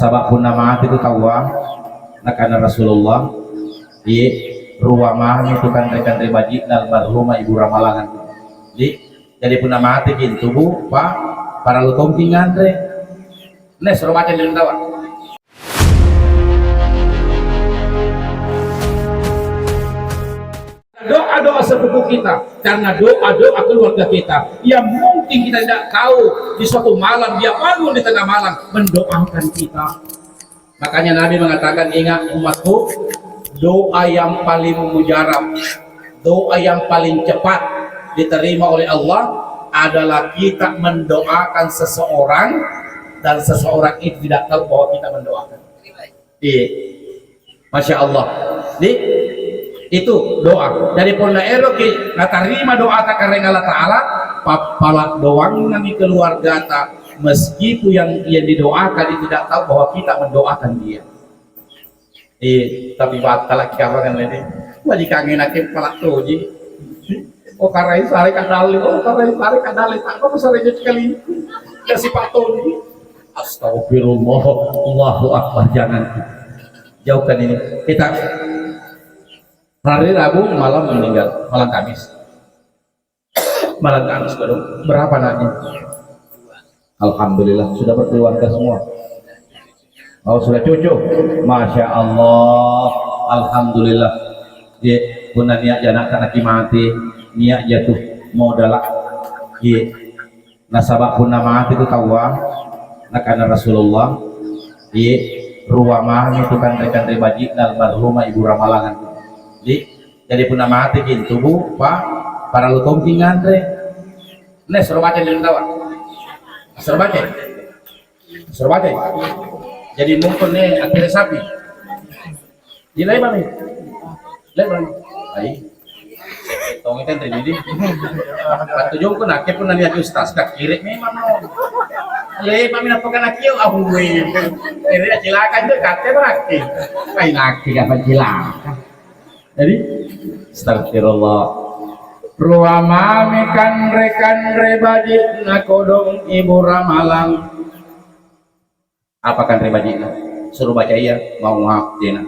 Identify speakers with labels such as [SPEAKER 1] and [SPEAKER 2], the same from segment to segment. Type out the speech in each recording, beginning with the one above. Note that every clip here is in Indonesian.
[SPEAKER 1] Sabapun nama itu tawa nakana Rasulullah di ruamah itu kan rekan ribaji dan marhumah ibu ramalangan jadi pun nama hati tubuh pak para lutong tinggal re nes robacan di tawa doa-doa sepupu kita karena doa-doa keluarga kita yang mungkin kita tidak tahu di suatu malam dia bangun di tengah malam mendoakan kita. Makanya Nabi mengatakan, ingat umatku, doa yang paling mujarab, doa yang paling cepat diterima oleh Allah adalah kita mendoakan seseorang dan seseorang itu tidak tahu bahwa kita mendoakan. Iya, Masya Allah. Itu doa dari pona eroki natarima doa ta karena Allah Ta'ala papala doang nami keluarga ta meskipun yang didoakan itu tidak tahu bahwa kita mendoakan dia tapi batal kiamat yang lain wajib kangen akim palak toji oh karena sari kadali tak apa sari sekali kasih pak toji astagfirullah Allahu Akbar jangan jauhkan ini kita hari Rabu malam meninggal, malam Kamis baru berapa nanti? Alhamdulillah sudah berkeluarga semua. Oh sudah cucu, Masya Allah, Alhamdulillah. Dia guna niat janak karena mati, niat jatuh modal. Dia nasabah pun nama itu tawa, nakana Rasulullah. Dia ruamah itu kan rekan ribaji dan marhumah ibu ramalangan. Jadi pun nama hati tubuh pak para lutong tinggal re nes robacan di tawa serbace jadi mungkin nih akhirnya sapi di lebar nih ay tong itu terjadi patu jong pun akhir pun nanti ajustas kak kiri memang le mami napakan akio ahuwe ini cilakan tuh kate berarti ay naki apa cilakan jadi astagfirullah ruamami kan rekan rebaji nakodong ibu ramalang apa kan rebaji suruh baca iya mau ngap dina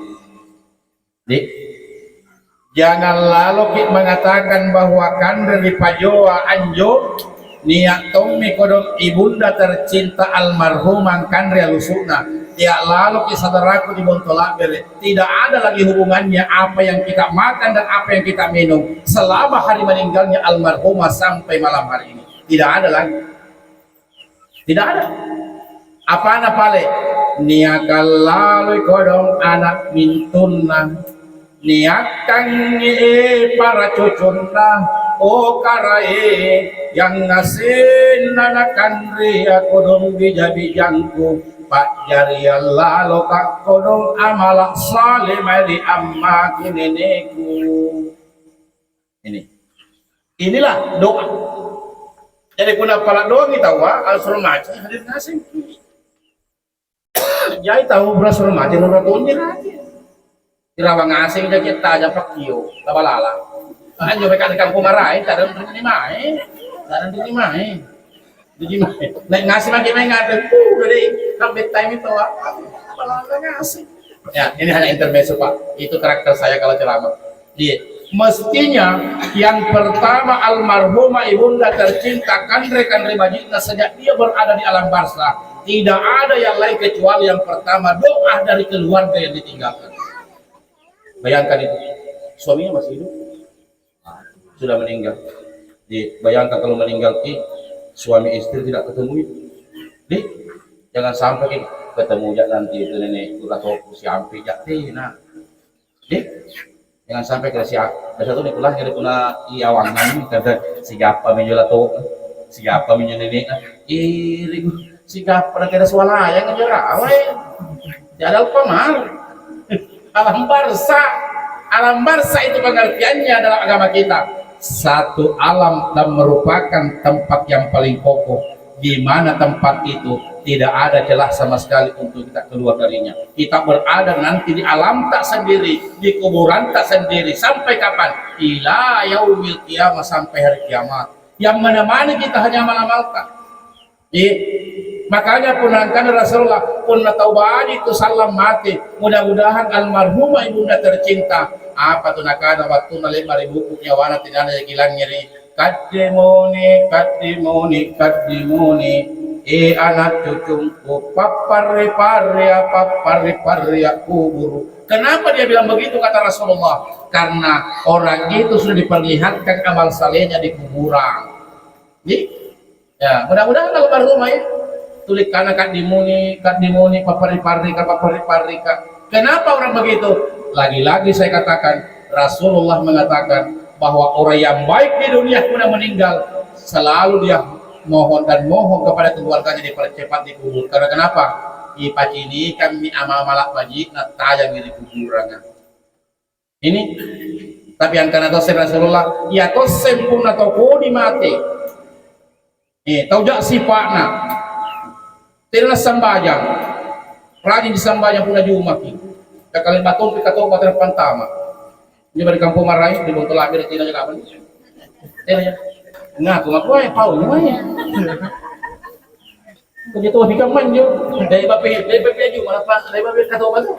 [SPEAKER 1] jangan lalu kita mengatakan bahwa kan dari pajoa anjo niat tommi kodong ibunda tercinta almarhumang kan realusuna ya lalu kisah saudaraku di Bontolak tidak ada lagi hubungannya apa yang kita makan dan apa yang kita minum selama hari meninggalnya almarhumah sampai malam hari ini tidak ada lagi tidak ada apa pale niakal lalu kodong anak mintunna niakan para cucunna oh karai yang ngasih nanakan ria kodong bijabijangku Pak Jariya lalu kak kodong amalak salih mari amma kineneku inilah doa jadi kuna pala doa kita wa al-surah maci hadir ngasing jadi tahu berasur maci nuratunnya lagi dirawang ngasing aja kita aja pakio labalala anjo mereka di kampung marai tak ada dimai naik ngasih lagi main ngaden dari sampai time itu malah ngasih ya ini hanya intermezzo Pak itu karakter saya kalau ceramah dia mestinya yang pertama almarhumah ibunda tercinta kan rekan ribajitna sejak dia berada di alam barzah tidak ada yang lain kecuali yang pertama doa dari keluarga yang ditinggalkan bayangkan itu suaminya masih hidup sudah meninggal bayangkan kalau meninggal suami istri tidak ketemu itu jangan sampai ketemu ya nanti itu nenek udah tahu si ampi jaktina jangan sampai ke siapa ada satu nih pulang jadi puna iawangan kata siapa menjual tuh siapa menjual nenek iri siapa pada kira suara yang ngejar awe tidak ada pemar alam barsa itu pengertiannya dalam agama kita satu alam dan merupakan tempat yang paling kokoh di mana tempat itu tidak ada celah sama sekali untuk kita keluar darinya kita berada nanti di alam tak sendiri di kuburan tak sendiri sampai kapan ila yaumil qiyamah sampai hari kiamat yang menemani kita hanya malam-malam makanya punangkan Rasulullah pun taubah itu salam mati. Mudah-mudahan almarhumah ibunda tercinta apa tuh nakana waktu nalimar ibu nyawana tidak ada hilang nyeri kadimoni kadimoni kadimoni anak cucuku papari-pari papari-pari kubur. Kenapa dia bilang begitu kata Rasulullah? Karena orang itu sudah diperlihatkan amal salehnya di kuburan. Jadi, ya mudah-mudahan almarhumah ya tulis karena kadimoni papari-pari papari-pari. Kenapa orang begitu? Lagi-lagi saya katakan Rasulullah mengatakan bahwa orang yang baik di dunia pun meninggal selalu dia mohon dan mohon kepada keluarganya dipercepat dikubur. Karena kenapa? Ipaci ini kami amal malak wajib natayang di kuburan. Ini tapi yang karena dosen Rasulullah ya dosen pun atau kodi mati. Tahu jak sifatnya tidak sembahyang rajin disembahyang pun Jumat kalian batul kita tahu pada pantama ini dari kampung Marai di Bonto Labir tidak ada apa nih tidak ngaku ngaku ya tahu namanya begitu hikam manjo dari bape Jumat apa dari bape kata apa tuh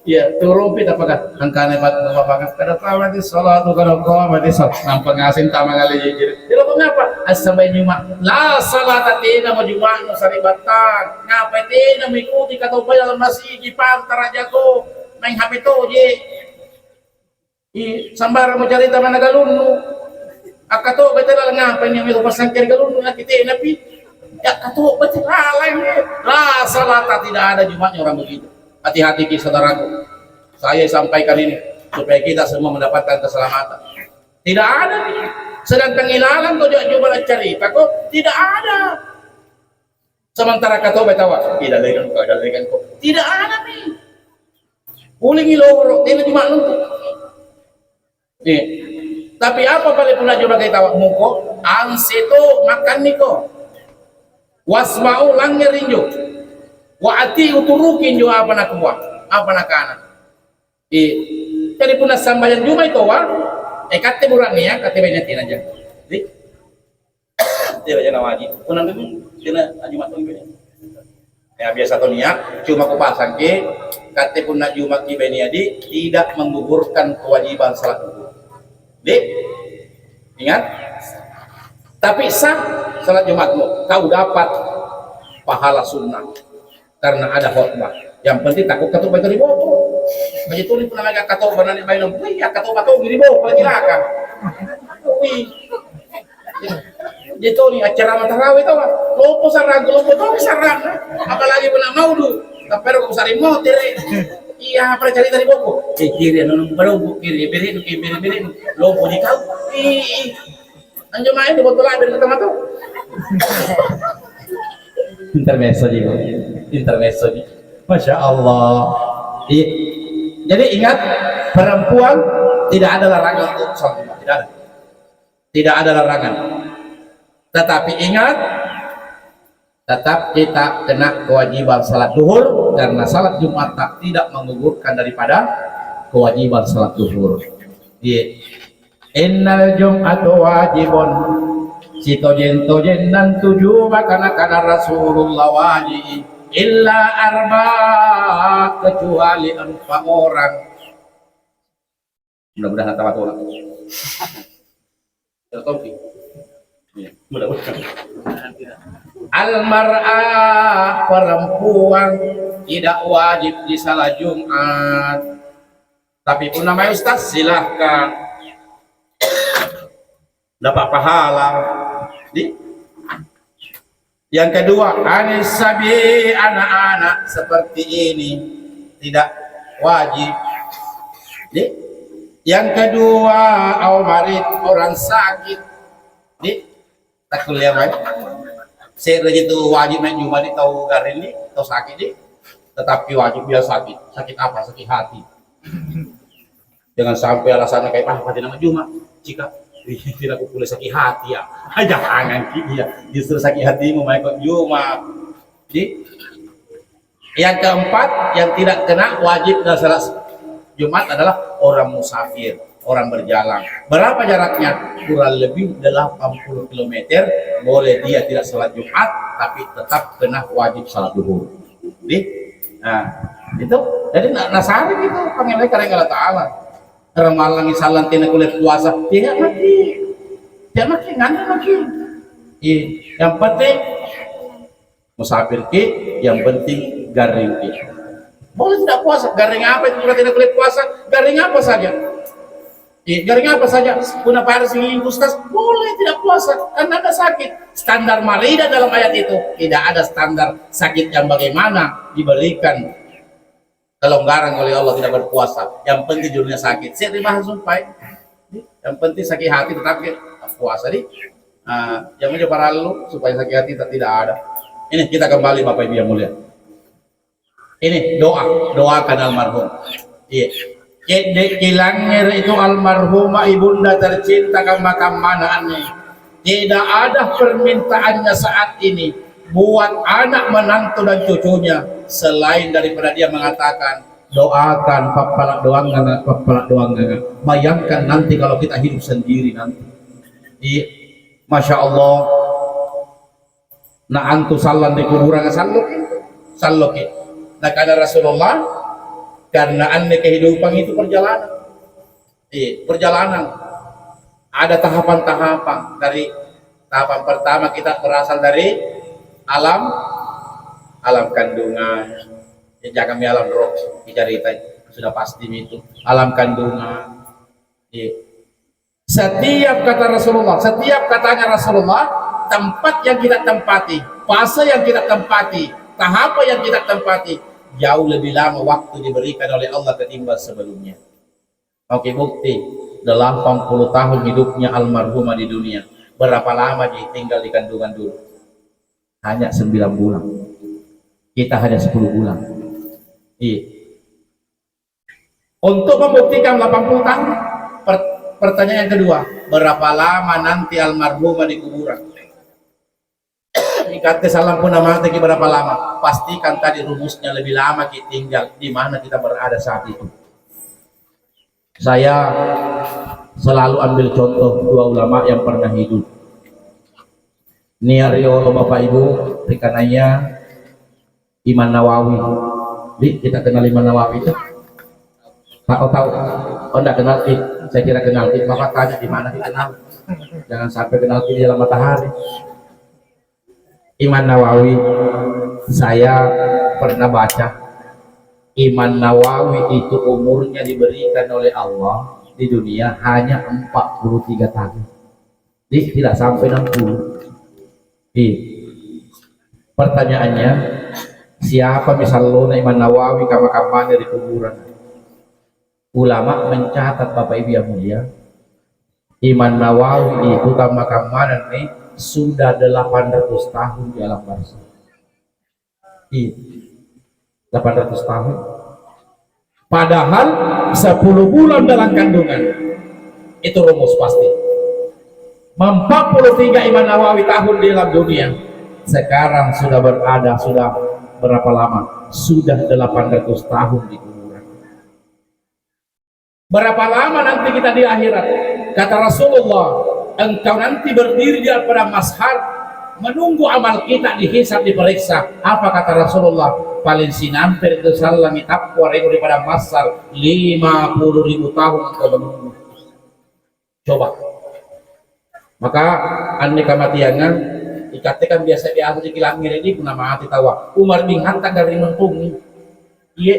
[SPEAKER 1] ya turun pita apakah angkane bat bapak kada tahu di salat kada kau di salat nampak ngasin tamang kali jadi tidak mengapa sampai Jumat la salat tina mau Jumat no saribatan ngapa tina mengikuti kata apa dalam masjid di pantar aja ko main HP to je sambar mau cari taman galunu akato betul ngapa ini mau pasang cari galunu kita napi ya kato betul lain la salat tidak ada Jumatnya orang begitu. Hati-hati saudaraku, saya sampaikan ini supaya kita semua mendapatkan keselamatan. Tidak ada nih, sedang penghilangan tuh coba cerita kok tidak ada. Sementara kata betawa tidak legan kok, tidak ada nih. Ulingi loro, tidak cuma nunggu. Nih, tapi apa paling pernah coba kita muko? Anseto makan niko, wasmau langerinjo. Waati uturukin jo apa nak buat apa nak anak jadi punah sambayan cuma itu wa kate buran ya kate banyak tina aja di dia aja nawajib punah dulu tina Jumat tu ya biasa tu niat cuma ku pasang ke kate punah Jumat ki beniadi tidak menggugurkan kewajiban salat zuhur di ingat tapi sah salat Jumatmu kau dapat pahala sunnah karena ada khutbah. Yang penting takut ketuk baca di bawah. Baca tulis pun namanya ketuk banana bayi nong. Wih, ya ketuk batu di bawah lagi laka. Wih, jadi ni acara matarawih tahu? Lopo sarang, lopo tahu sarang. Apalagi pernah maudu. Tapi kalau sari mau tere. Iya, apa cari dari bawah? Kiri nong baru kiri beri lopo di kau. Anjir main di botol air dari tempat tu. Intermezzo di Masya Allah. Jadi ingat perempuan tidak ada larangan untuk sholat tidak ada larangan, tetapi ingat tetap kita kena kewajiban salat zuhur karena salat Jumat tidak menggugurkan daripada kewajiban salat zuhur. Innal jum'atu wajibun si tojen nan tujuh makana Rasulullah wajib illa arba kecuali 4 orang. Mudah-mudahan tawatul. Tertaufi. Ya, mudah-mudahan. Al-mar'ah perempuan tidak wajib di salat Jumat. Tapi pun namanya Ustaz silahkan dapat pahala. Yang kedua, anisabi anak-anak seperti ini tidak wajib. Yang kedua, marid orang sakit. Tak kuliah baik. Saya itu wajib main Jumat di tahu garin ini, tahu sakit ini, tetapi wajib dia sakit. Sakit apa? Sakit hati. Jangan sampai alasannya kayak apa nama Jumat jika tidak boleh sakit hati ya, jangan ya, justru sakit hati memakai Jumat. Yang keempat yang tidak kena wajib dalam salat Jumat adalah orang musafir. orang berjalan. Berapa jaraknya? Kurang lebih 80 km. Boleh dia tidak salat Jumat, tapi tetap kena wajib salat zuhur. Jadi, nah, itu jadi nasari gitu panggilnya karena Allah Ta'ala. Ramalan isalan tina kulit puasa, tidak maki nganti maki. Yang penting musafir ki, yang penting garing ki. Boleh tidak puasa, garing apa itu berarti tidak boleh puasa? Garing apa saja? Garing apa saja? Punah pada singin Ustaz, boleh tidak puasa karena ada sakit. Standar marida dalam ayat itu tidak ada standar sakit yang bagaimana diberikan kelonggaran oleh Allah tidak berpuasa. Yang penting dunia sakit. Saya terima sumpah. Yang penting sakit hati tetap puasa di. Yang mencoba lalu supaya sakit hati tidak ada. Ini kita kembali Bapak Ibu yang mulia. Ini doakan almarhum. Iya. Kilangnya itu almarhumah ibunda tercinta ke makam mana aneh. Tidak ada permintaannya saat ini buat anak menantu dan cucunya selain daripada dia mengatakan doakan papalak doang. Bayangkan nanti kalau kita hidup sendiri nanti. Iya. Masya Allah. Nah antu salan di kuburan salok. Nah karena Rasulullah karena aneh kehidupan itu perjalanan. Perjalanan ada tahapan-tahapan. Dari tahapan pertama kita berasal dari alam kandungan. Jangan alam roh cerita sudah pasti itu alam kandungan. Setiap kata Rasulullah, setiap katanya Rasulullah, tempat yang kita tempati, fase yang kita tempati, tahap yang kita tempati jauh lebih lama waktu diberikan oleh Allah ketimbang sebelumnya. Oke, bukti 80 tahun hidupnya almarhumah di dunia. Berapa lama dia tinggal di kandungan dulu? Hanya 9 bulan. Kita hanya 10 bulan. Iya. Untuk membuktikan 80 tahun, pertanyaan yang kedua, berapa lama nanti almarhumah di kuburan? Ikatnya salam pun nama tadi berapa lama? Pastikan tadi rumusnya lebih lama kita tinggal di mana kita berada saat itu. Saya selalu ambil contoh dua ulama yang pernah hidup. Niario Bapak Ibu, rekananya Imam Nawawi. Kita kenal Imam Nawawi itu? Tahu? Oh enggak kenal sih. Saya kira kenal. Bapak tanya di mana dikenal? Jangan sampai kenal di dalam matahari. Imam Nawawi, saya pernah baca Imam Nawawi itu umurnya diberikan oleh Allah di dunia hanya 43 tahun. Jadi tidak sampai 60. Pertanyaannya, siapa misalnya Imam Nawawi kamar-kamarnya di kuburan? Ulama mencatat Bapak Ibu yang mulia, Imam Nawawi itu kamar-kamar nih sudah 800 tahun di alam barzah. 800 tahun. Padahal 10 bulan dalam kandungan. Itu rumus pasti. 43 Imam Nawawi tahun di dalam dunia. Sekarang sudah berada, sudah berapa lama? Sudah 800 tahun di kuburan. Berapa lama nanti kita di akhirat? Kata Rasulullah, engkau nanti berdiri di pada mahsyar menunggu amal kita dihisab diperiksa. Apa kata Rasulullah? Paling sinampir itu salam takwa daripada mahsyar 50.000 tahun engkau menunggu. Coba. Maka ane kematiannya dikatakan biasa biasa di langit ini pun mati tawa. Umar bin Khattab dari mentungi. Iya,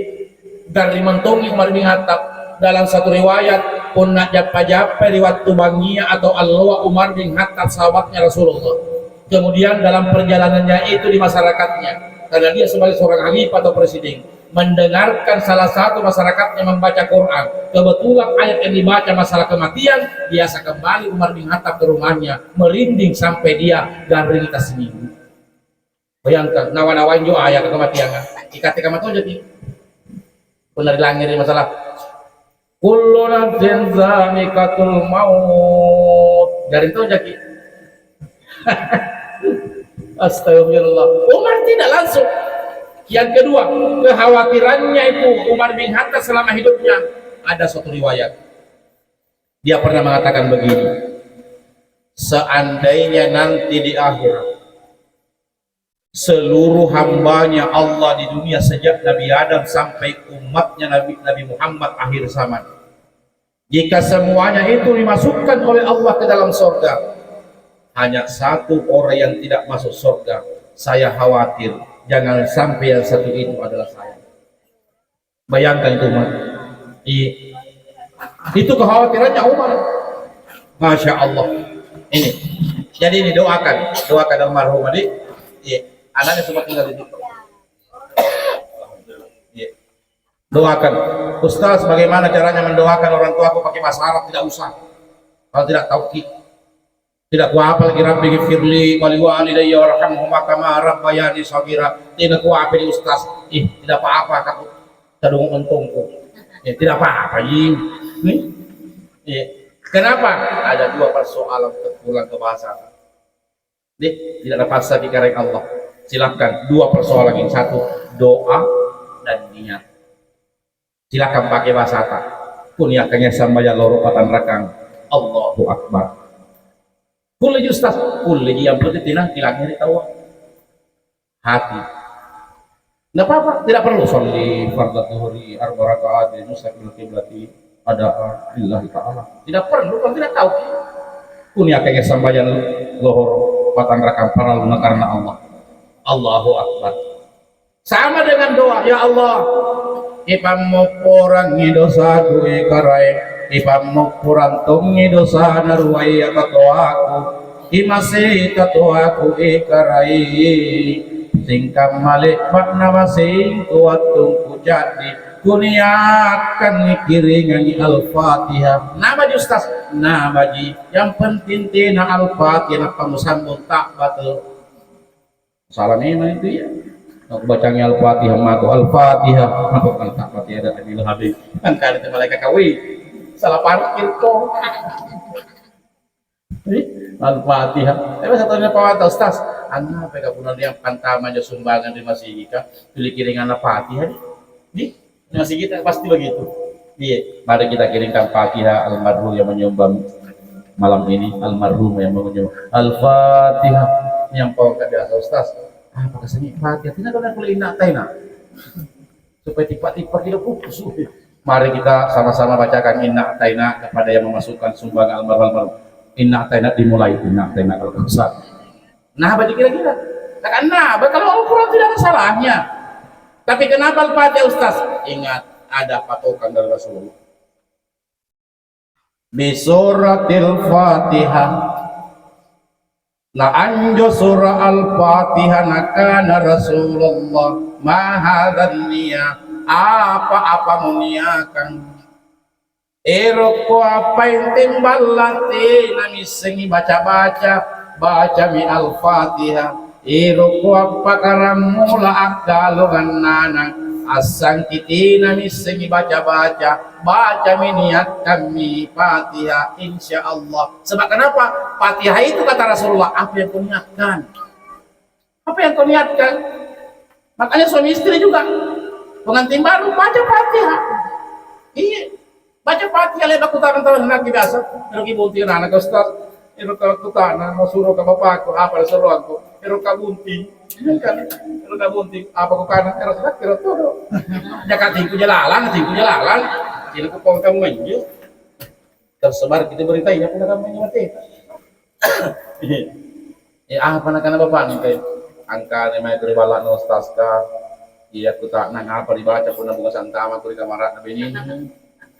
[SPEAKER 1] dari mentungi Umar bin Khattab. Dalam satu riwayat pun nak japa-japa di waktu bangia atau Allah Umar bin Khattab sahabatnya Rasulullah. Kemudian dalam perjalanannya itu di masyarakatnya, karena dia sebagai seorang khalifah atau presiden, mendengarkan salah satu masyarakatnya membaca Quran. Kebetulan ayat yang dibaca masalah kematian, biasa kembali Umar bin Khattab ke rumahnya, merinding sampai dia garing kita seminggu. Bayangkan, nawa-nawain juga ayat kematian kan? Ikati kematian jadi benar langit di masalah kullu nafsin za'iqatul maut. Dari itu jadi astagfirullah. Umar tidak langsung. Yang kedua, kekhawatirannya itu Umar bin Khattab selama hidupnya ada suatu riwayat. Dia pernah mengatakan begini, seandainya nanti di akhirat seluruh hambanya Allah di dunia sejak Nabi Adam sampai umatnya Nabi Muhammad akhir zaman, jika semuanya itu dimasukkan oleh Allah ke dalam surga, hanya satu orang yang tidak masuk surga. Saya khawatir jangan sampai yang satu itu adalah saya. Bayangkan itu, Umar. Itu kekhawatirannya Umar. Masya Allah. Ini. Jadi ini doakan almarhum adik. Anaknya semua tinggal di situ. Doakan. Ustaz, bagaimana caranya mendoakan orang tua aku pakai bahasa Arab? Tidak usah. Kalau tidak tahu tidak kuapa lagi Rabbi gifirli wali walidayya warhamhuma kama rabbayani shaghira. Tidak kuapa di ustaz. Tidak apa-apa kamu tadung untungku. Tidak apa-apa Kenapa? Ada dua persoalan pulang ke bahasa Arab. Tidak ada paksa di karek Allah. Silakan dua persoalan ini, satu doa dan niat. Silakan pakai bahasa Arab. Kuniakannya sama ya loro patan rakang. Allahu Akbar. Kulli ustaz, kulli yang penting tilangnya tahu. Hati. Enggak apa-apa, tidak perlu sholli fardhu dhuhri arba rakaat mustaqbil qiblati ada lillahi ta'ala. Tidak perlu kalau tidak tahu. Kuniakannya sama ya loro patan rakang para luna karena Allah. Allahu Akbar. Sama dengan doa, ya Allah, ipammu kurangi dosa gue karai, ipammu kurantungi dosa naruai tatoaku, imasi tatoaku ikarai, singkam malik makna masing kuatung jadi, kuniakan kiringan al-Fatihah. Nama Ustaz, nama ji, yang penting tina al-Fatihah kamu sambung tak batul. Salah memang itu ya. Aku bacanya Al-Fatihah, maka Al-Fatihah, maka kan tak Fatihah ada tadi habis. Kan kali itu malaikat kawi. Salah parkir kok. Al-Fatihah. Tapi satunya Pak Ustaz, anda apa kapunan yang pantamanya sumbangan di masjid kita, pilih kiringan Al-Fatihah di masjid kita pasti begitu. Iya, mari kita kirimkan Fatihah almarhum yang menyumbang malam ini, almarhum yang menyumbang Al-Fatihah. Yang kau kata Ustaz, apa kesannya Fatihah? Tidak kena boleh inak taina supaya tiba-tiba tidak putus. Mari kita sama-sama bacakan inak taina kepada yang memasukkan sumbangan almarhum. Inak taina dimulai inak taina kalau Ustaz. Nah, bagi kira-kira. Karena kalau Al-Quran tidak ada salahnya. Tapi kenapa Al-Fatihah Ustaz? Ingat ada patokan dari Rasulullah. Bi suratil Fatihah. La anjo surah Al-Fatihah nakana Rasulullah mahadan niya apa muniakan eroko apa yang timbalati nami sengi baca mi Al-Fatihah eroko apa karamula akdalugan nanang asang kiti nami sengi baca mi niat kami Fatihah insya Allah. Sebab kenapa? Fatihah itu kata Rasulullah, apa yang kau niatkan? Apa yang kau niatkan? Makanya suami istri juga pengantin baru baca Fatihah. Iya, baca Fatihah lebar kutaran tahun anak biasa. Kalau kibunti anak Ustaz, kalau kutana mau suruh ke bapakku, apa suruh aku? Kalau kabunti, kan? Kalau kabunti, apa kau kana? Kalau todo. Jakat tingku jalalan. Ini kau kau kamu menju. Tersebar kita berita ini pun kamu menju mati. Apa nak kana bapak nih kayak angka ni mai teribala no Ustaz ka. Iya aku tak nang apa dibaca pun bunga santama aku di kamar nabi ini.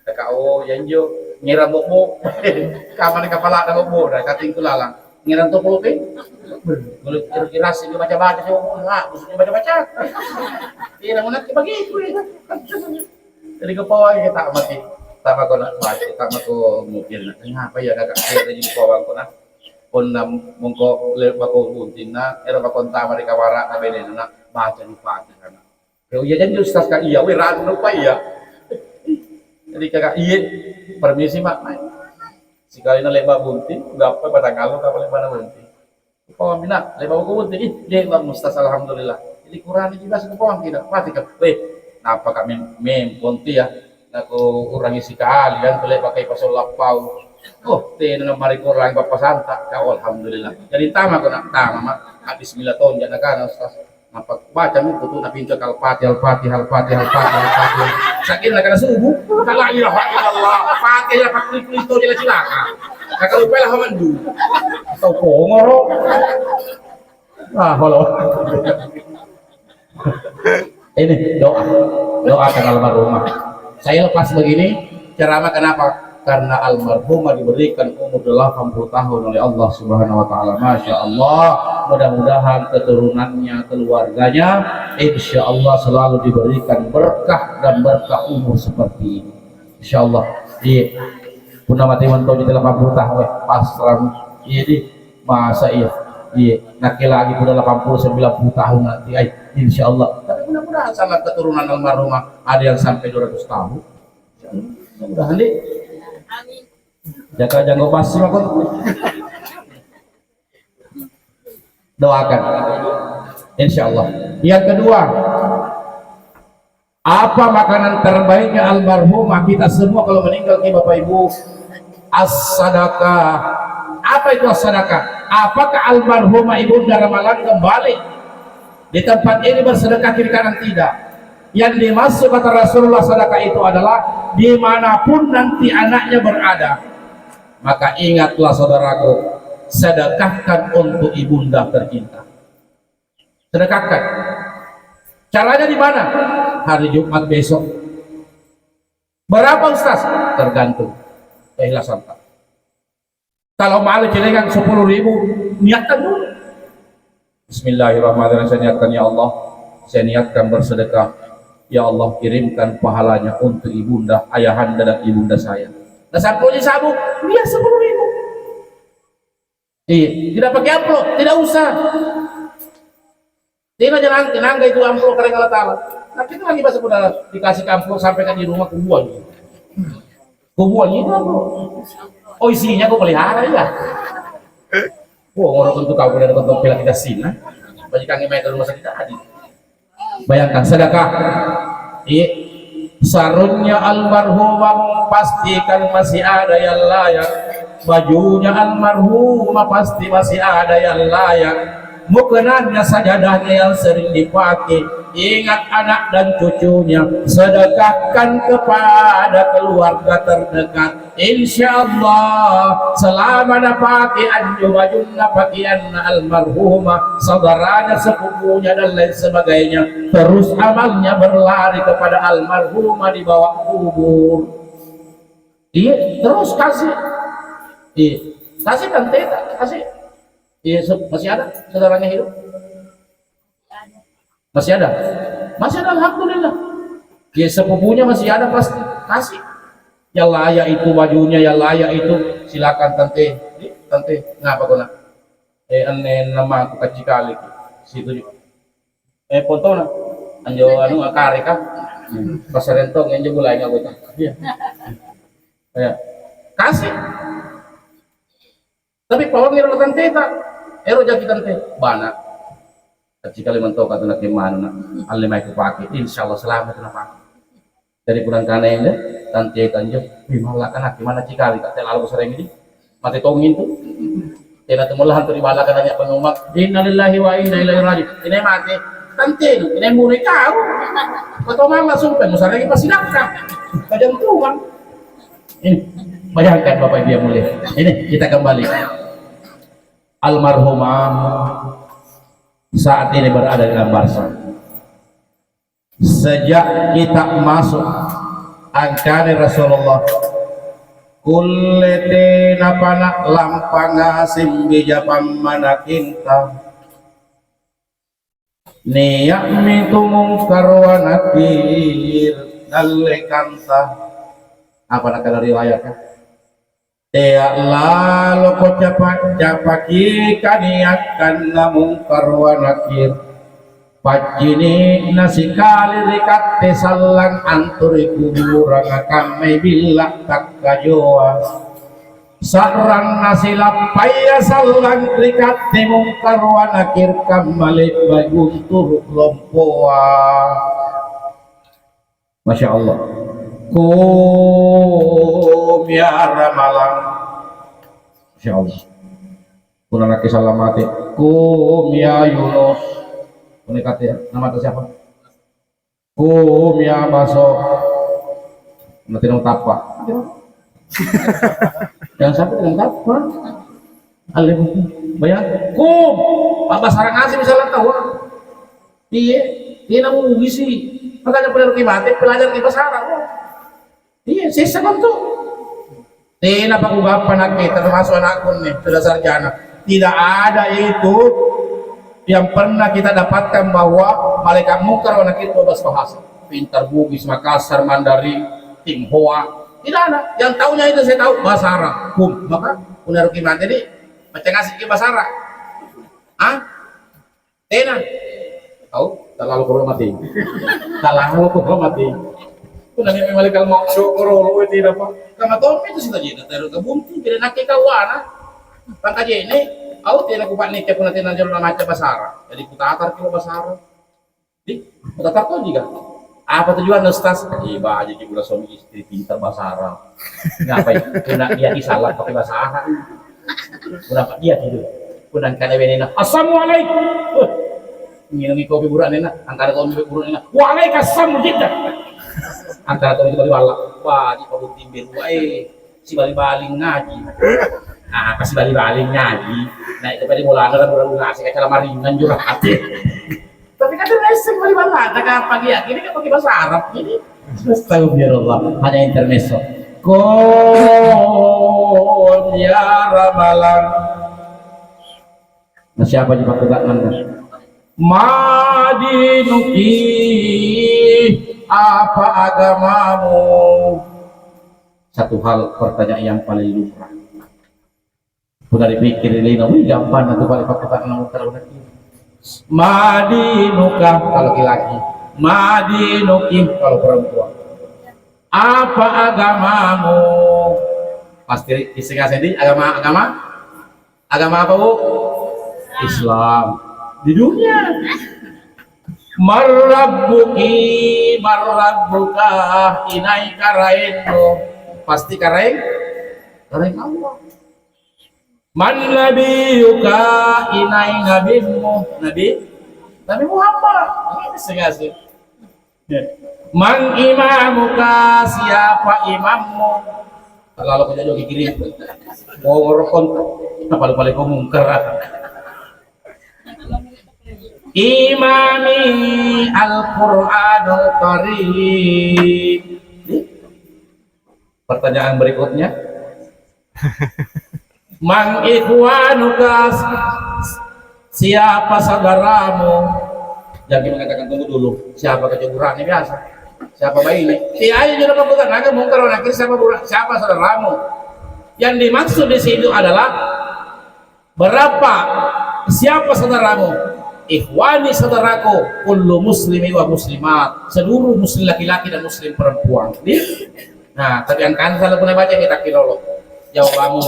[SPEAKER 1] Kakao yanjo ngira bobo. Kapan ni kepala ada bobo dah kating tu lalang. Ngira tu puluh Kalau kira-kira sih baca-baca saya enggak, maksudnya baca-baca. Iya, namun nanti begitu ya. Jadi kepawang kita mati. Tama ko na baca, tama ko mungkin. Ngapa ya kakak saya jadi kepawang ko na. Pun mongko lepa ko buntin na, era pa tama di kawara na benen na baca di pagi kana. Pero iya jan Ustaz ka iya, we rano pa iya. Jadi kakak iya, permisi mak. Sekali na lepa buntin, gapa patangalo ka pala na buntin. Kepawang bina, lepa ko buntin, lepa Ustaz alhamdulillah. Jadi Quran juga sekepawang kita, pati ka. Napa kami mem ponti ya. Aku kurangi sekali kan boleh pakai pasal lapau Oh, dengan mari ko lang papasanta ka alhamdulillah. Jadi tama ko na tama ma. Bismillah ton jana kana ustaz. Napagbaca mo tutu na pinto kalpati alpati alpati alpati alpati. Sakin na kana subuh. Kala ilaha illallah. Fatihah pakli-klito jala silaka. Kakalupela hamandu. Atau ko ngoro. Halo. Ini doakan almarhumah. Saya lepas begini ceramah kenapa? Karena almarhumah diberikan umur 80 tahun oleh Allah Subhanahu wa taala. Masya Allah, mudah-mudahan keturunannya, keluarganya insya Allah selalu diberikan berkah dan berkah umur seperti ini. Insya Allah. Iya. Puna mati mentoh di 80 tahun pasram. Iya di masa iya. Iya, nanti lagi udah 80 90 tahun nanti insya Allah. Tapi mudah-mudahan sama keturunan almarhumah ada yang sampai 200 tahun. Mudah-mudahan deh. Jaga jangkau pasti aku doakan insya Allah. Yang kedua, apa makanan terbaiknya almarhumah kita semua kalau meninggal ki Bapak Ibu? As-sadaqah. Apa itu as-sadaqah? Apakah almarhumah ibunda Ramalan kembali di tempat ini bersedekah kiri kanan? Tidak. Yang dimaksud kata Rasulullah sedekah itu adalah dimanapun nanti anaknya berada, maka ingatlah saudaraku, sedekahkan untuk ibunda tercinta. Sedekahkan. Caranya di mana? Hari Jumat besok. Berapa Ustaz? Tergantung keikhlasan. Kalau malu celengan 10.000, niatkan dulu. Bismillahirrahmanirrahim. Saya niatkan ya Allah, saya niatkan bersedekah. Ya Allah, kirimkan pahalanya untuk ibunda, ayahanda dan ibunda saya. Nah, sampulnya sabuk, dia 10.000. Iya, tidak pakai amplop, tidak usah. Tidak jangan tenang itu amplop karena Allah Taala. Nah, kita lagi bahasa saudara dikasih amplop sampaikan di rumah kubuan. Kubuan itu amplop. Oh isinya kok pelihara ya. Orang tentu kau punya bentuk pila kita sini. Bagi kami main ke rumah sakit tadi. Bayangkan sedekah. Iya. Sarungnya almarhumah pastikan masih ada yang layak. Bajunya almarhumah pasti masih ada yang layak. Mukenanya sajadahnya yang sering dipakai. Ingat anak dan cucunya, sedekahkan kepada keluarga terdekat. Insya Allah selama dapati anju bajunna pakaian almarhumah, saudaranya, sepupunya dan lain sebagainya, terus amalnya berlari kepada almarhumah di bawah kubur. Iya, terus kasih. Iya, kasih kan teta, kasih. Iya, masih ada saudaranya hidup? Masih ada? Masih ada, alhamdulillah. Ya sepupunya masih ada pasti kasih. Yang layak itu bajunya, yang layak itu silakan tante. Tante, ngapa kau nak? Ane nama aku kecil kali situ. Foto nak? Anjo anu akari kan? Pasarentong anjo mulai nggak kau? Iya. Ya. Kasih. Tapi pawang ngira tante tak? Ero jadi tante bana. Jika limanto kata nak gimana, alimai kupaki, insya Allah selamat nak pakai. Dari pulang kana ini, tante kanjo, bimalah kana gimana cikali, kata lalu sering ini, mati tongin tu, tidak temulah hantu di bala kananya pengumat, innalillahi wa inna ilaihi raji'un. Ini mati, tante tu, ini murid kau, kau mama sumpah, musara lagi pasti nakal, kajang tuan. Ini, bayangkan Bapak Ibu yang mulia. Ini kita kembali, almarhumah saat ini berada di dalam barzakh. Sejak kita masuk angkane Rasulullah kullete napana lampanga simbija pamana kinta niyami tumungkar wa nakir dalekanta. Apa nak ada riwayatnya? Ya lalu kau capaki kaniakan namun karwa nakir pajini nasi kali rikat tesalang anturi kuburang kami bila tak kajoa sarang nasi lapaya salang rikat temung karwa nakir kembali baguntur lompoa. Masya Allah. Kum ya Ramalan Masya Allah. Kuna laki salamati. Kum ya Yunus. Ini kata nama itu siapa? Kum ya Baso. Nanti nong tapa. Yang sampai nong tapa. Alim bayang. Kum. Apa sarang ngasih misalnya tahu? Iya. Dia namu ngisi. Makanya pelajar di pasara. Iya, sisa kan tuh. Tina pakugapan kita termasuk anakku nih sudah sarjana. Tidak ada itu yang pernah kita dapatkan bahwa malaikat mungkar anak itu bahasa pintar Bugis, Makassar, Mandarin, Tionghoa. Tidak ada. Yang tahunya itu saya tahu bahasa Arab. Maka udah rugi mati nih. Macam ngasih ke bahasa Arab. Ah? Tina. Tahu? Terlalu kurang mati. Terlalu kurang mati. Kuna ni malaikat mau syukur tidak pak. Kama to itu sih tadi taruh kabunti bila nak kawana. Pangkaje ini au tidak kupat nih kuna tina jalur macam basara. Jadi kita atar kilo basara. Di kita takut juga. Apa tujuan ustaz? Iba aja kita suami istri pintar basara. Ngapain? Kuna dia disalah pakai basara. Kuna dia tidur. Kuna kana benena. Assalamualaikum. Minum kopi burak nena, antara kopi burak nena. Waalaikumsalam jiddah. Antara itu balik balak, wah di pabuk timbir, si balik-baling ngaji, kasih balik-baling ngaji, nah itu pada mulai kan orang ngasih kayak maringan juga hati. Tapi kan itu leseng balik-balang, tak pagi ya, ini kan pakai bahasa Arab, jadi astagfirullah, hanya intermezzo. Kom ya ramalan, nah siapa di pakai nanda? Madinuki. Apa agamamu? Satu hal pertanyaan yang paling lumrah. Sudah dipikir lino, gampang atau balik pakai nama terus. Madinuka kalau laki-laki, madinuki kalau perempuan. Apa agamamu? Pasti istilah sendiri agama apa bu? Islam di dunia. Marrabbuka inai karaenmu pasti karaeng Allah. Man nabiyuka inai nabimu Nabi Muhammad ini sengaja. Man imamuka siapa imammu kalau kerja jogi kiri mau ngerokok apa paling mungkar. Imami Al-Qur'anul Karim. Pertanyaan berikutnya. Man ikhwanuka siapa saudaramu? Jangan mengatakan tunggu dulu. Siapa kecurangannya biasa? Siapa bayi ini? Si ayo juga bukan naga mungkar nakir siapa saudaramu? Yang dimaksud di situ adalah berapa? Siapa saudaramu? Ikhwani saudaraku, kullu muslimi wa muslimat, seluruh muslim laki-laki dan muslim perempuan. Nah, tapi yang kan salah pernah baca kita kilolo. Jawabanmu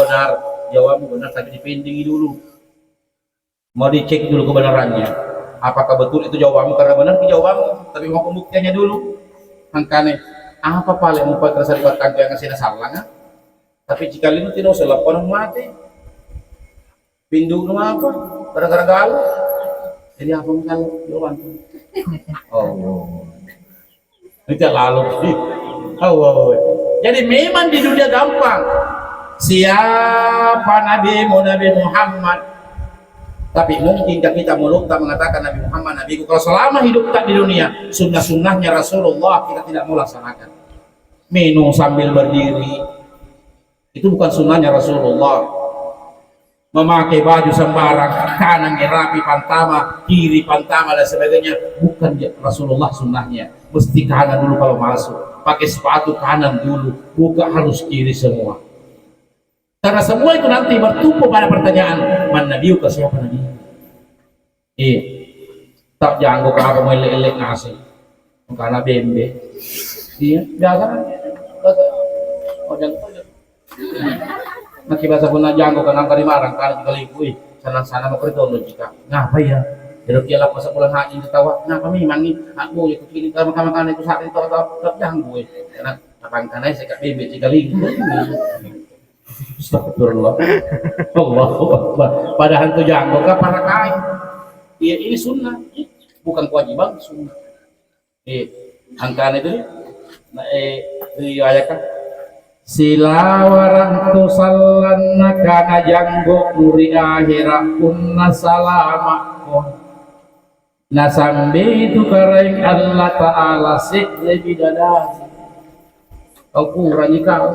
[SPEAKER 1] benar, tapi dipendingi dulu. Mau dicek dulu kebenarannya. Apakah betul itu jawabanmu karena benar jawabanmu, tapi mau pembuktiannya dulu. Makanya apa paling mau terasa dibatang yang ngasih salah kan? Tapi jika itu tidak usah lapor mati. Pindu apa? Gara-gara galau. Jadi apa misalnya jawaban? Oh, itu lalu. Oh. Jadi memang di dunia gampang. Siapa Nabi Muhammad? Tapi mungkin kita mulut tak mengatakan Nabi Muhammad Nabiku. Kalau selama hidup tak di dunia, sunnah-sunnahnya Rasulullah kita tidak mau laksanakan. Minum sambil berdiri, itu bukan sunnahnya Rasulullah. Memakai baju sembarang, kanan rapi pantama, kiri pantama dan sebagainya, bukan Rasulullah sunnahnya. Mesti kanan dulu kalau masuk, pakai sepatu kanan dulu, buka harus kiri semua. Karena semua itu nanti bertumpu pada pertanyaan, man nabi ke siapa nabi? Tak janggo ke apa melek-elek ngasih, karena bembe. Iya, biasa kan? Oh jangan. Naki bahasa pun janggo kan angkari marang kan dikali sana-sana mau kerja logika. Ngapa ya? Jadi dia lapor sebulan haji ketawa. Ngapa memang ini aku itu kini kalau makan itu saat itu tak janggo. Karena apa kanai saya bebek sekali. Astagfirullah. Allahu Akbar. Pada hantu jangkau ke para kain. Iya, ini sunnah. Bukan kewajiban, sunnah. Angkaan itu nah, riwayatkan sila warang tu sallanna kana janggo muri akhirah kunna salamakum nasambi itu karaing Allah Ta'ala sik lebih dadah kau kurang kau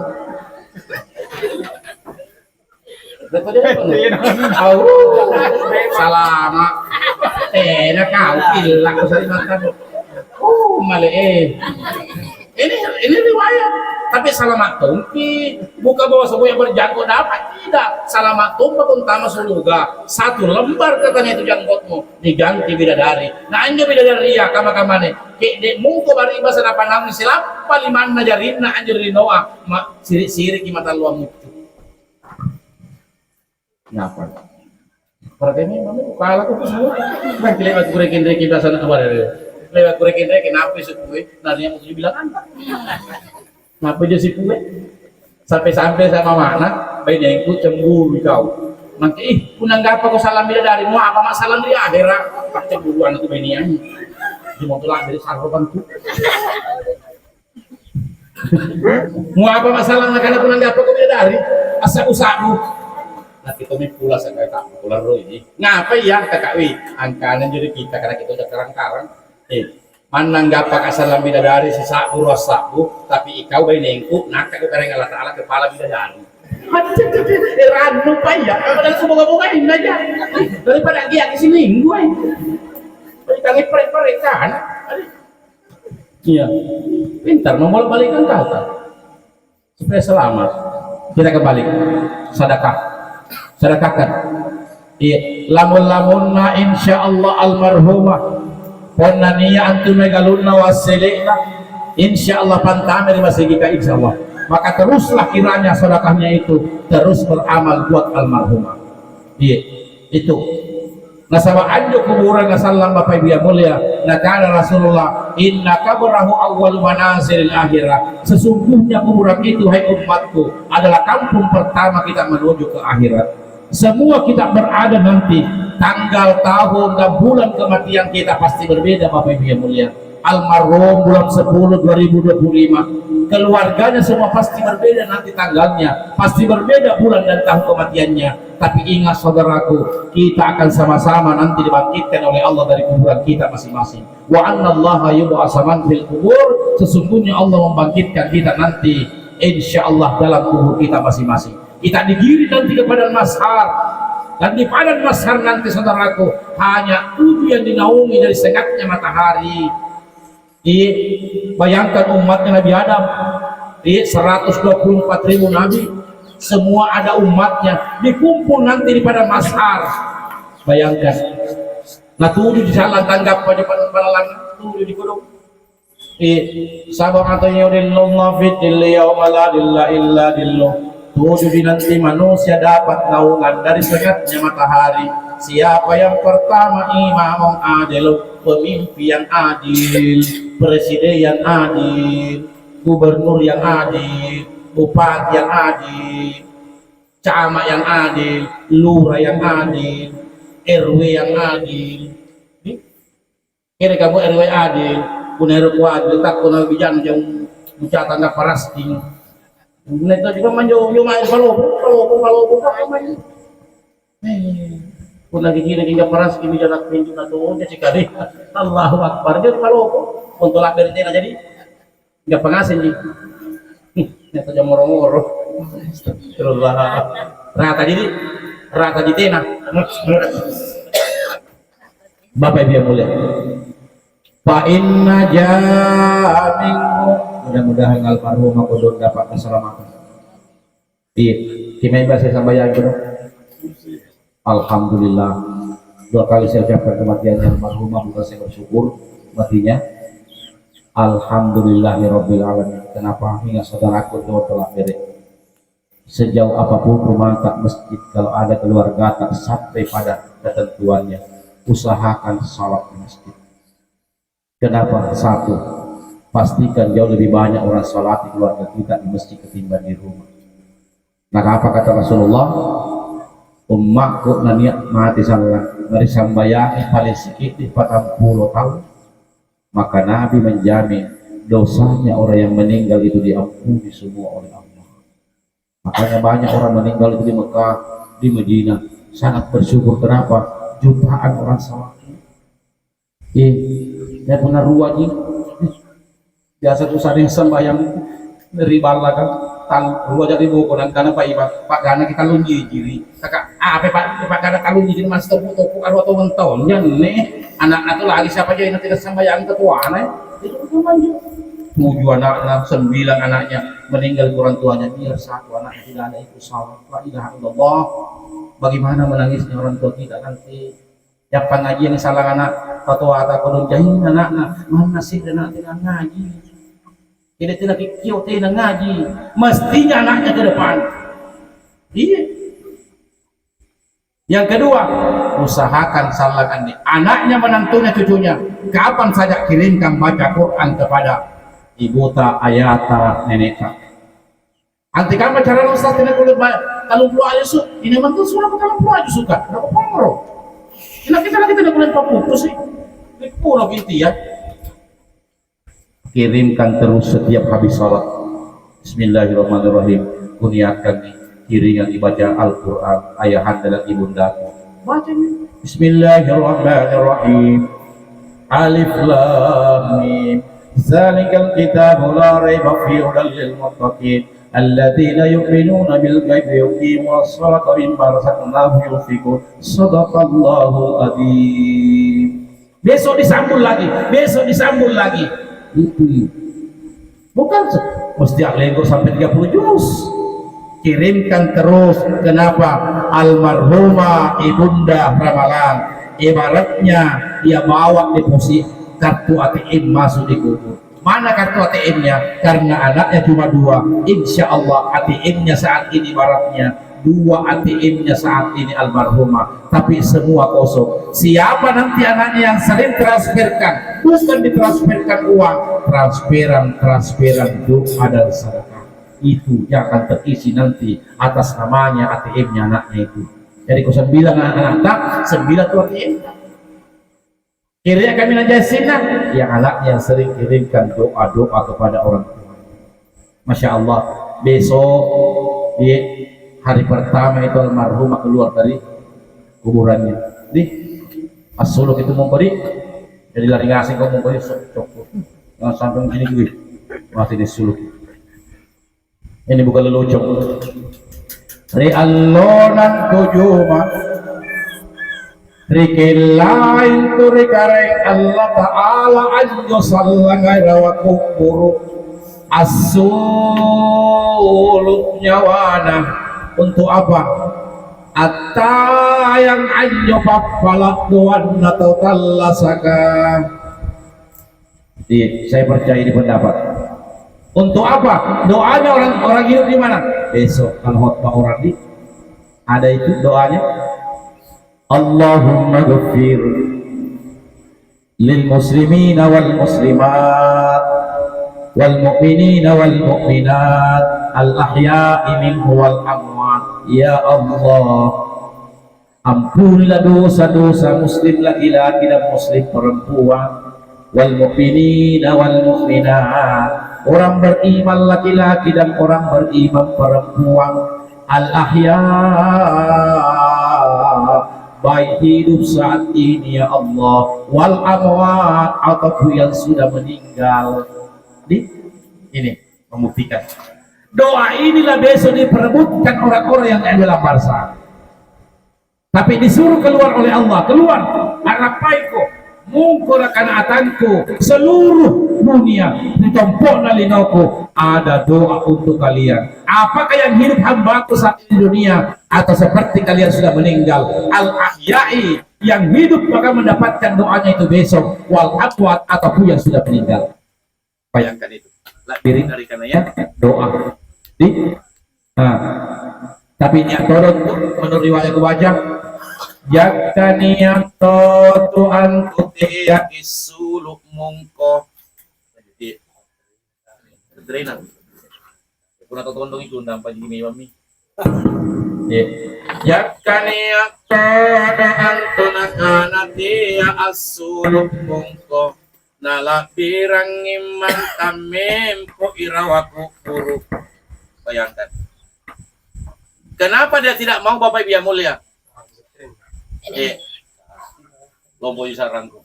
[SPEAKER 1] salama nak kau hilang usah dimakan male ini riwayat tapi salamat tumpi bukan bawa semua yang berjangkut dapat tidak salamat tumpa untama suluga satu lembar katanya itu janggotmu diganti bidadari nah anjo bidadari ya kama-kamane kek mungko bari bahasa apa nang silap paliman najarina anjir rinoa sirik-sirik di mata luang itu ngapa perhatiannya mami kalah tuh semua kan kelewat kurekin-rekin bahasa kabar lewat kurekin-rekin apa sih kue narinya mau dibilang apa ngapa aja sih kue sampai sama mana bayi yang ikut cemburu kau nanti punang apa kau salam dari mau apa masalah di akhirat tak cemburu anak bayi ini di mau tulang dari sarban tuh mau apa masalah karena punang apa kau dari asal usahamu nah kita ini pula saya tak pula roh ini ngapa ya kakakwi angkanan jadi kita karena kita udah karang-karang mananggap kasalam bidadari si saku rasaku tapi ikau bayi nengku nakak kareng Allah Ta'ala kepala bidadari ranu payah padahal semoga-moga ini aja daripada dia ke sini gue kami perek-perek kan iya pintar membolak-balikan kata supaya selamat kita kembali sedekahkan iya lamun-lamunna insyaallah almarhumah ponania antum megalunna wasilina insyaallah pantame di masjid kita insyaallah maka teruslah kiranya sedekahnya itu terus beramal buat almarhumah iya itu nasaba anjo kuburan nasallam bapak ibu yang mulia nakala Rasulullah inna kabrahu awwal manazilil akhirah sesungguhnya kuburan itu hai umatku adalah kampung pertama kita menuju ke akhirat semua kita berada nanti tanggal, tahun, dan bulan kematian kita pasti berbeda Bapak Ibu yang mulia almarhum bulan 10 2025 keluarganya semua pasti berbeda nanti tanggalnya pasti berbeda bulan dan tahun kematiannya tapi ingat saudaraku kita akan sama-sama nanti dibangkitkan oleh Allah dari kuburan kita masing-masing wa annallaha yub'atsu man fil kubur sesungguhnya Allah membangkitkan kita nanti insyaallah dalam kubur kita masing-masing kita digiring nanti ke padang mahsyar dan di padang mahsyar nanti saudaraku hanya 7 yang dinaungi dari sengatnya matahari bayangkan umatnya Nabi Adam 124.000 nabi semua ada umatnya dikumpul nanti di padang mahsyar bayangkan nah 7 di jalan tanggap pada palalan 7 di gunung sabang atau yudillallah fitil yawma la illa dillah 7 nanti manusia dapat naungan dari sengatnya matahari siapa yang pertama imam adil pemimpin yang adil presiden yang adil gubernur yang adil bupati yang adil camat yang adil lurah yang adil RW yang adil kira kamu RW adil punya RW adil tak pernah bijan yang bucatan nggak parasting neto juga manjo yo main kalau apa main pun lagi kira hingga paras ini jalan pintu atau jadi sekali Allahu Akbar dia kalau untuk lah berita jadi nggak pengasin nih neto jam moro-moro terus rata jadi tena Bapak Ibu yang mulia Pak Inna Jamingmu mudah-mudahan almarhum aku dapat keselamatan di main bahasa sampai yang alhamdulillah 2 kali saya ucapkan kematian almarhumah bukan saya bersyukur matinya alhamdulillahirabbil alamin kenapa hingga saudaraku telah beres sejauh apapun rumah tak masjid kalau ada keluarga tak sampai pada ketentuannya usahakan sholat di masjid kenapa satu pastikan jauh lebih banyak orang sholat di keluarga kita di masjid ketimbang di rumah Nah apa kata Rasulullah? Ummahku naniak mati salah dari sambayang paling sedikit 40 tahun, maka Nabi menjamin dosanya orang yang meninggal itu diampuni semua oleh Allah. Makanya banyak orang meninggal itu di Mekah, di Madinah sangat bersyukur. Kenapa? Jutaan orang salah. Ya pernah ruwaj biasa tuh sering sembahyang dari bala kan tal ruwaj jadi bukan karena pak karena kita lunji jiri kakak apa pak karena kalau lunji mas topu karo atau mentol ya nih anak tuh lagi siapa aja yang tidak sembahyang ketua nih itu tujuh anak 9 anaknya meninggal orang tuanya, biar satu anak tidak ada itu salah. La ilaha illallah. Bagaimana menangisnya orang tua kita nanti? Yang ngaji yang salah anak fatwa atau belum jahil anaknya mana sih anak tidak ngaji? Tidak kikio tidak ngaji. Mestinya anaknya ke depan. Iya. Yang kedua, usahakan salahkan anaknya, menantunya, cucunya. Kapan saja kirimkan baca Quran kepada ibu ta, ayah ta, nenek ta. Anti kamu cara ustaz tidak boleh kalau lu aja su, ini mantu suara kalau lu aja suka, dapat pangro. Kita lagi tidak boleh putus sih. Pulau inti ya. Kirimkan terus setiap habis salat. Bismillahirrahmanirrahim. Kuniatkan kiringan dibaca Al-Quran ayahan dan ibundaku. Baca Bismillahirrahmanirrahim. Alif Lam Mim. Zalikal kitabu la raiba fihi hudal lil muttaqin alladzina yu'minuna bil ghaibi wa yuqimuna sholata wa mimma razaqnahum yunfiqun. Shadaqallahu adzim. Besok disambung lagi, besok disambung lagi. Itu bukan mesti lengkap sampai 30 juz. Kirimkan terus. Kenapa? Almarhumah ibunda Ramalan ibaratnya dia bawa deposit kartu ATM masuk di kubur. Mana kartu ATM-nya? Karena anaknya cuma 2. Insya Allah ATM-nya saat ini ibaratnya 2 ATM-nya saat ini almarhumah, tapi semua kosong. Siapa nanti anaknya yang sering transferkan? Bukan ditransferkan uang, transferan doa dan sedekah. Itu yang akan terisi nanti atas namanya ATM-nya anaknya itu. Jadi 9 anak-anak, 9 tuh ATM. Kira kami najasina yang anak yang sering kirimkan doa-doa kepada orang tua. Masya Allah, besok di hari pertama itu almarhumah keluar dari kuburannya. Di asuluk itu memberi, jadi lari ngasih kau memberi cokok. Jangan sampai begini gue masih disuluk. Ini bukan lelucon. Riallonan tujuma rikilain turikareng Allah Ta'ala anjo sallangaira wa kuburu asuluk nyawana. Untuk apa? Atta yang anjo papalat doan atau talasaka. Saya percaya di pendapat. Untuk apa? Doanya orang hidup di mana? Besok kalau khotbah orang di ada itu doanya. Allahumma ghafir lil muslimina wal muslimat wal mu'minina wal mu'minat al ahya'i minhu wal amwat. Ya Allah, ampunilah dosa-dosa muslim laki-laki dan muslim perempuan, wal mu'minina wal mu'minat, orang beriman laki-laki dan orang beriman perempuan, al ahya, baik hidup saat ini ya Allah, wal amwat, ataupun yang sudah meninggal. Ini membuktikan doa inilah besok diperebutkan orang-orang yang ada dalam bangsa, tapi disuruh keluar oleh Allah. Keluar arapaiku mungkul kanaatanku seluruh dunia ditompok nalinoku. Ada doa untuk kalian. Apakah yang hidup hambaku saat ini dunia, atau seperti kalian sudah meninggal? Al ahya'i, yang hidup maka mendapatkan doanya itu besok, wal amwat, ataupun yang sudah meninggal. Bayangkan itu diri dari kanaya doa tapi niat turun menurut riwayat wajah yakani yang tuan kutia isuluk mungko drena kuna totondong itu nampak jadi mami Yakani yakada antuna kanati ya asuluk mongko nalapirang iman tamim ko irawaku puru. Bayangkan. Kenapa dia tidak mau Bapak Ibu yang mulia? Lombo sarangku.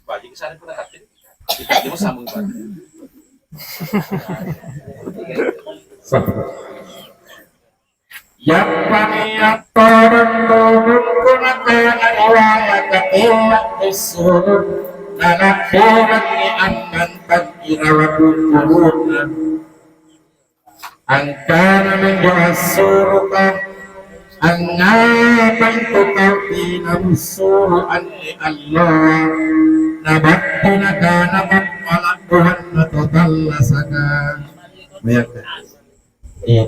[SPEAKER 1] Baju kesana pun hati. Kita sambung Pak. Yang paniat orang menggunakan riwayat ketiak disuruh anak orang diangkat irawakun turun angkara menjual suruhkan anggapan tukau tinamsuruh anni Allah nabattu nakana mapalak Tuhan natotalasakan. Iya.